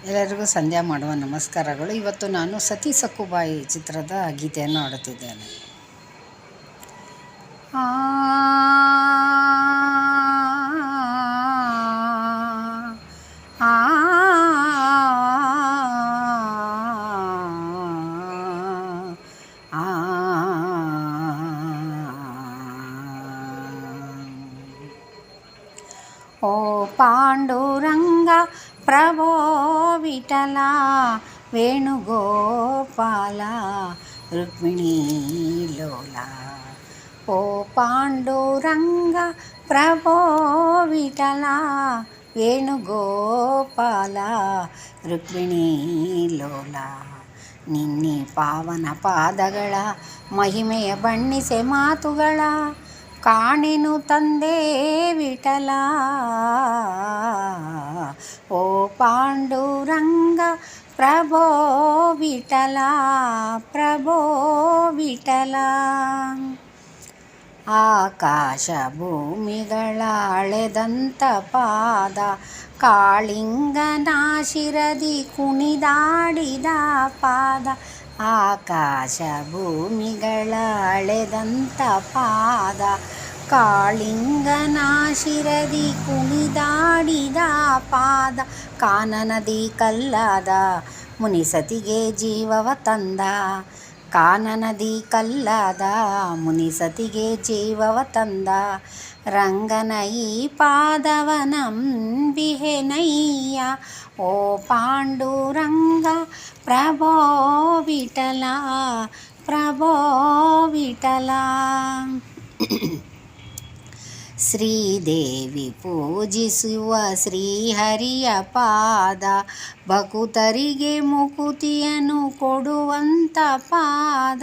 ಎಲ್ಲರಿಗೂ ಸಂಧ್ಯಾ ಮಾಡುವ ನಮಸ್ಕಾರಗಳು. ಇವತ್ತು ನಾನು ಸತಿ ಸಕ್ಕುಬಾಯಿ ಚಿತ್ರದ ಗೀತೆಯನ್ನು ಹಾಡುತ್ತಿದ್ದೇನೆ. ಆ ಆ ಓ ಪಾಂಡುರಂಗ ಪ್ರಭೋ ವಿಠಲ ವೇಣುಗೋಪಾಲ ರುಕ್ಮಿಣೀ ಲೋಲ. ಓ ಪಾಂಡುರಂಗ ಪ್ರಭೋ ವಿಠಲ ವೇಣುಗೋಪಾಲ ರುಕ್ಮಿಣೀ ಲೋಲ. ನಿನ್ನೆ ಪಾವನ ಪಾದಗಳ ಮಹಿಮೆಯ ಬಣ್ಣಿಸೆ ಮಾತುಗಳ ಕಾಣೆನು ತಂದೆ ವಿಠಲ. ಓ ಪಾಂಡುರಂಗ ಪ್ರಭೋ ವಿಠಲ ಪ್ರಭೋ ವಿಠಲ. ಆಕಾಶ ಭೂಮಿಗಳ ಅಳೆದಂಥ ಪಾದ ಕಾಳಿಂಗನ ಶಿರದಿ ಕುಣಿದಾಡಿದ ಪಾದ. ಆಕಾಶ ಭೂಮಿಗಳ ಅಳೆದಂಥ ಪಾದ ಕಾಳಿಂಗನ ಶಿರದಿ ಕುಣಿದಾಡಿದ ಪಾದ. ಕಾನನದಿ ಕಲ್ಲಾದ ಮುನಿಸತಿಗೆ ಜೀವವ ತಂದ. ಕಾನನದಿ ಕಲ್ಲಾದ ಮುನಿಸತಿಗೆ ಜೀವವ ತಂದ. ರಂಗನ ಈ ಪಾದವನಂಬಿಹೆನಯ್ಯ. ಓ ಪಾಂಡುರಂಗ ಪ್ರಭೋ ವಿಠಲ ಪ್ರಭೋ ವಿಠಲ. ಶ್ರೀದೇವಿ ಪೂಜಿಸುವ ಶ್ರೀಹರಿಯ ಪಾದ ಭಕುತರಿಗೆ ಮುಕುತಿಯನ್ನು ಕೊಡುವಂಥ ಪಾದ.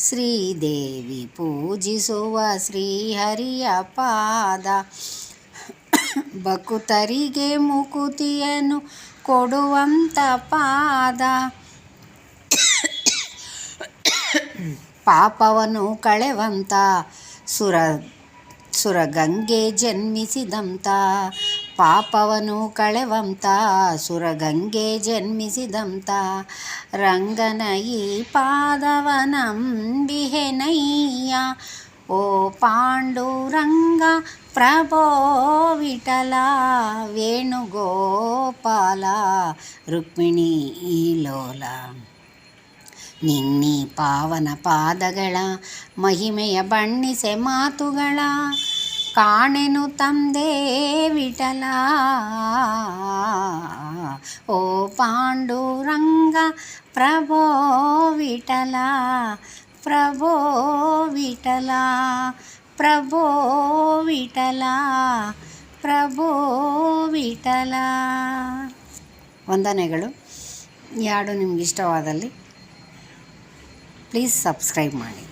ಶ್ರೀದೇವಿ ಪೂಜಿಸುವ ಶ್ರೀಹರಿಯ ಪಾದ ಭಕುತರಿಗೆ ಮುಕುತಿಯನ್ನು ಕೊಡುವಂಥ ಪಾದ. ಪಾಪವನ್ನು ಕಳೆವಂಥ ಸುರಗಂಗೆ ಜನ್ಮಿಸಿದಂಥ. ಪಾಪವನ್ನು ಕಳೆವಂಥ ಸುರಗಂಗೆ ಜನ್ಮಿಸಿದಂಥ ರಂಗನ ಈ ಪಾದವನಂಬಿಹೆನಯ್ಯ. ಓ ಪಾಂಡುರಂಗ ಪ್ರಭೋ ವಿಠಲ ವೇಣುಗೋಪಾಲ ರುಕ್ಮಿಣೀ ಲೋಲ. ನಿನ್ನೆ ಪಾವನ ಪಾದಗಳ ಮಹಿಮೆಯ ಬಣ್ಣಿಸೆ ಮಾತುಗಳ ಕಾಣೆನು ತಂದೆ ವಿಠಲ. ಓ ಪಾಂಡುರಂಗ ಪ್ರಭೋ ವಿಠಲ ಪ್ರಭೋ ವಿಠಲ ಪ್ರಭೋ ವಿಠಲ ಪ್ರಭೋ ವಿಠಲ. ವಂದನೆಗಳು. ಈ ಹಾಡು ನಿಮ್ಗೆ ಇಷ್ಟವಾದಲ್ಲಿ ಪ್ಲೀಸ್ ಸಬ್ಸ್ಕ್ರೈಬ್ ಮಾಡಿ.